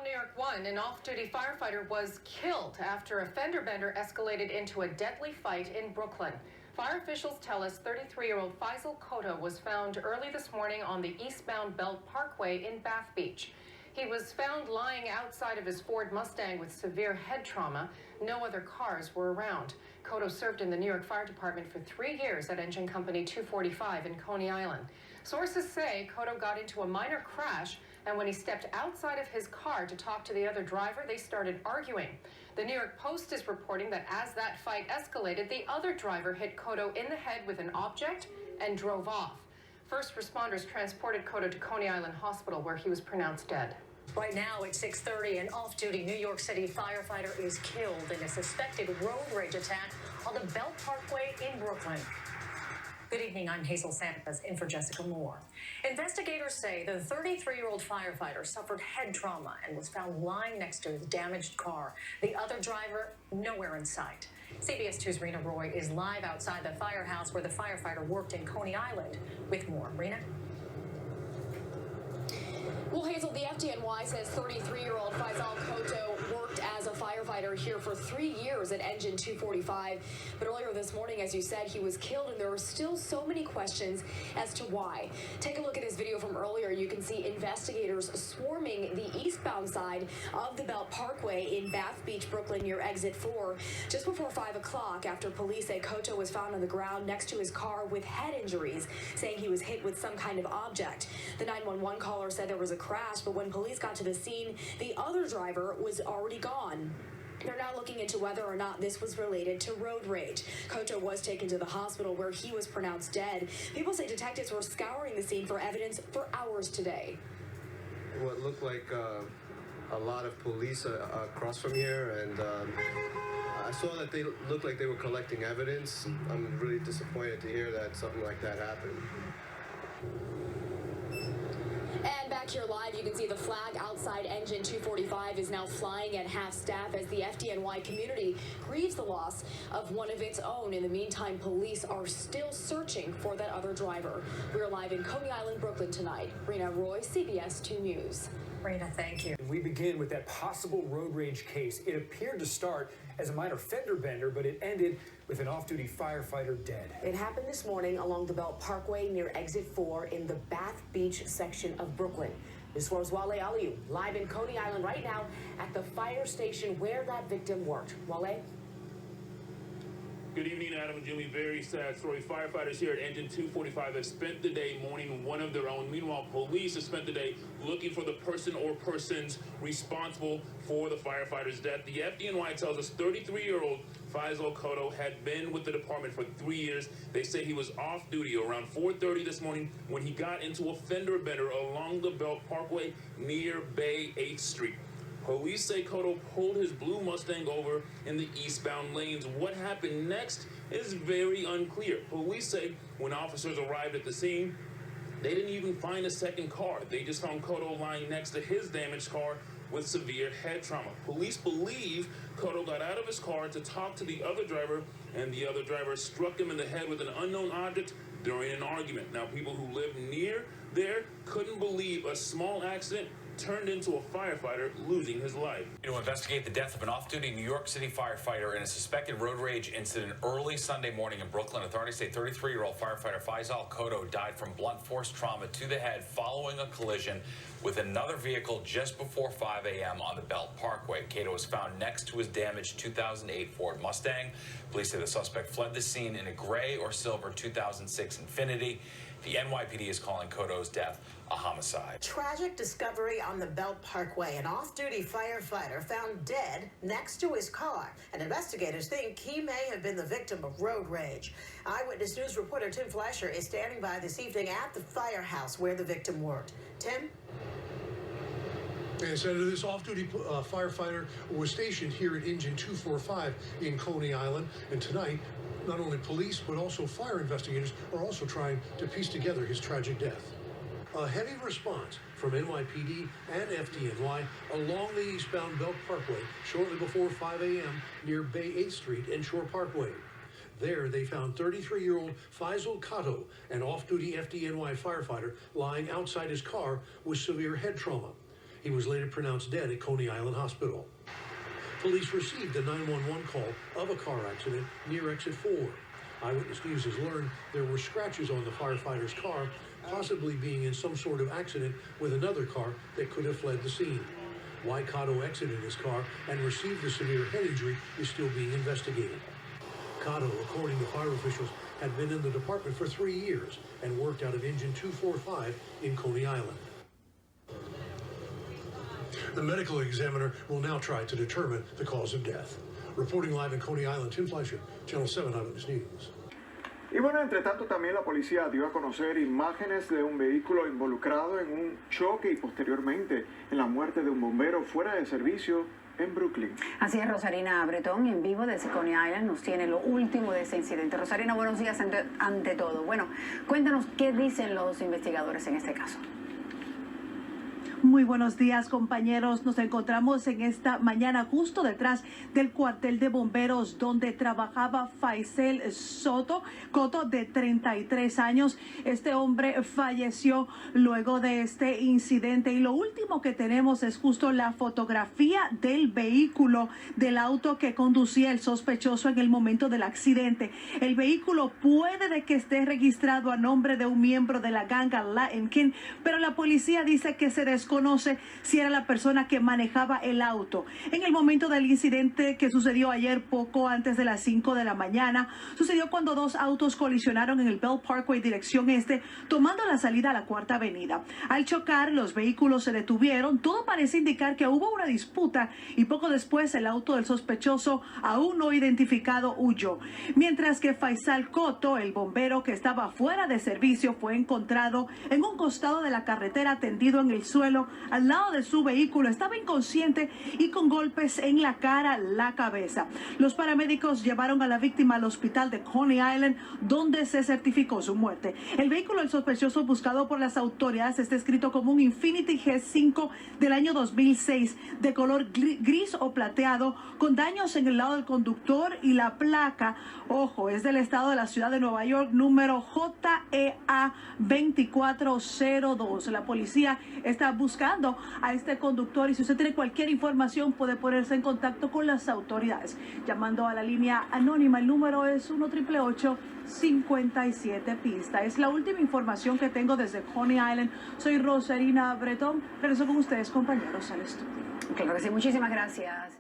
NY1, an off-duty firefighter was killed after a fender bender escalated into a deadly fight in Brooklyn. Fire officials tell us 33-year-old Faisal Koto was found early this morning on the eastbound Belt Parkway in Bath Beach. He was found lying outside of his Ford Mustang with severe head trauma. No other cars were around. Koto served in the New York Fire Department for 3 years at Engine Company 245 in Coney Island. Sources say Koto got into a minor crash, and when he stepped outside of his car to talk to the other driver, they started arguing. The New York Post is reporting that as that fight escalated, the other driver hit Koto in the head with an object and drove off. First responders transported Koto to Coney Island Hospital, where he was pronounced dead. Right now at 6:30, an off-duty New York City firefighter is killed in a suspected road rage attack on the Belt Parkway in Brooklyn. Good evening, I'm Hazel Sanchez in for Jessica Moore. Investigators say the 33-year-old firefighter suffered head trauma and was found lying next to his damaged car. The other driver, nowhere in sight. CBS 2's Rena Roy is live outside the firehouse where the firefighter worked in Coney Island with more. Rena? Well, Hazel, the FDNY says 33-year-old Faisal Koto worked as a firefighter here for 3 years at Engine 245. But earlier this morning, as you said, he was killed, and there are still so many questions as to why. Take a look at this video from earlier. You can see investigators swarming the eastbound side of the Belt Parkway in Bath Beach, Brooklyn, near Exit 4, just before 5 o'clock, after police say Koto was found on the ground next to his car with head injuries, saying he was hit with some kind of object. The 911 caller said there was a crash, but when police got to the scene, the other driver was already gone. They're now looking into whether or not this was related to road rage. Koto was taken to the hospital where he was pronounced dead. People say detectives were scouring the scene for evidence for hours today. What looked like a lot of police across from here, and I saw that they looked like they were collecting evidence. I'm really disappointed to hear that something like that happened. And back here live, you can see the flag outside Engine 245 is now flying at half staff as the FDNY community grieves the loss of one of its own. In the meantime, police are still searching for that other driver. We're live in Coney Island, Brooklyn tonight. Rena Roy, CBS 2 News. Rena, thank you. We begin with that possible road rage case. It appeared to start as a minor fender bender, but it ended with an off-duty firefighter dead. It happened this morning along the Belt Parkway near Exit 4 in the Bath Beach section of Brooklyn. This was Wale Aliu, live in Coney Island right now at the fire station where that victim worked. Wale? Good evening, Adam and Jimmy. Very sad story. Firefighters here at Engine 245 have spent the day mourning one of their own. Meanwhile, police have spent the day looking for the person or persons responsible for the firefighter's death. The FDNY tells us 33-year-old Faisal Koto had been with the department for 3 years. They say he was off duty around 4:30 this morning when he got into a fender bender along the Belt Parkway near Bay 8th Street. Police say Koto pulled his blue Mustang over in the eastbound lanes. What happened next is very unclear. Police say when officers arrived at the scene, they didn't even find a second car. They just found Koto lying next to his damaged car with severe head trauma. Police believe Koto got out of his car to talk to the other driver, and the other driver struck him in the head with an unknown object during an argument. Now, people who live near there couldn't believe a small accident turned into a firefighter losing his life. To investigate the death of an off-duty New York City firefighter in a suspected road rage incident early Sunday morning in Brooklyn, authorities say 33-year-old firefighter Faisal Koto died from blunt force trauma to the head following a collision with another vehicle just before 5 a.m. on the Belt Parkway. Koto was found next to his damaged 2008 Ford Mustang. Police say the suspect fled the scene in a gray or silver 2006 Infiniti. The NYPD is calling Koto's death a homicide. Tragic discovery on the Belt Parkway. An off-duty firefighter found dead next to his car, and investigators think he may have been the victim of road rage. Eyewitness News reporter Tim Fleischer is standing by this evening at the firehouse where the victim worked. Tim? And Senator, this off-duty firefighter was stationed here at Engine 245 in Coney Island, and tonight, not only police but also fire investigators are also trying to piece together his tragic death. A heavy response from NYPD and FDNY along the eastbound Belt Parkway shortly before 5 a.m. near Bay 8th Street and Shore Parkway. There, they found 33-year-old Faisal Koto, an off-duty FDNY firefighter, lying outside his car with severe head trauma. He was later pronounced dead at Coney Island Hospital. Police received a 911 call of a car accident near exit 4. Eyewitness News has learned there were scratches on the firefighter's car, possibly being in some sort of accident with another car that could have fled the scene. Why Cotto exited his car and received a severe head injury is still being investigated. Cotto, according to fire officials, had been in the department for 3 years and worked out of Engine 245 in Coney Island. The medical examiner will now try to determine the cause of death. Reporting live in Coney Island, Tim Fleischer, Channel 7 Eyewitness News. Y bueno, entre tanto también la policía dio a conocer imágenes de un vehículo involucrado en un choque y posteriormente en la muerte de un bombero fuera de servicio en Brooklyn. Así es, Rosarina Bretón, en vivo desde Coney Island, nos tiene lo último de ese incidente. Rosarina, buenos días ante todo. Bueno, cuéntanos qué dicen los investigadores en este caso. Muy buenos días, compañeros. Nos encontramos en esta mañana justo detrás del cuartel de bomberos donde trabajaba Faisal Coto, de 33 años. Este hombre falleció luego de este incidente y lo último que tenemos es justo la fotografía del vehículo, del auto que conducía el sospechoso en el momento del accidente. El vehículo puede de que esté registrado a nombre de un miembro de la ganga Latin King, pero la policía dice que se desconoce si era la persona que manejaba el auto. En el momento del incidente que sucedió ayer poco antes de las 5 de la mañana, sucedió cuando dos autos colisionaron en el Bell Parkway dirección este, tomando la salida a la Cuarta Avenida. Al chocar, los vehículos se detuvieron. Todo parece indicar que hubo una disputa y poco después el auto del sospechoso, aún no identificado, huyó. Mientras que Faisal Coto, el bombero que estaba fuera de servicio, fue encontrado en un costado de la carretera tendido en el suelo al lado de su vehículo. Estaba inconsciente y con golpes en la cara, la cabeza. Los paramédicos llevaron a la víctima al hospital de Coney Island, donde se certificó su muerte. El vehículo del sospechoso buscado por las autoridades está escrito como un Infiniti G5 del año 2006, de color gris o plateado, con daños en el lado del conductor, y la placa, ojo, es del estado de la ciudad de Nueva York, número JEA 2402. La policía está buscando a este conductor y si usted tiene cualquier información puede ponerse en contacto con las autoridades llamando a la línea anónima. El número es 1-888-57 pista. Es la última información que tengo desde Coney Island. Soy Rosarina Bretón. Regreso con ustedes, compañeros, al estudio. Claro que sí, muchísimas gracias.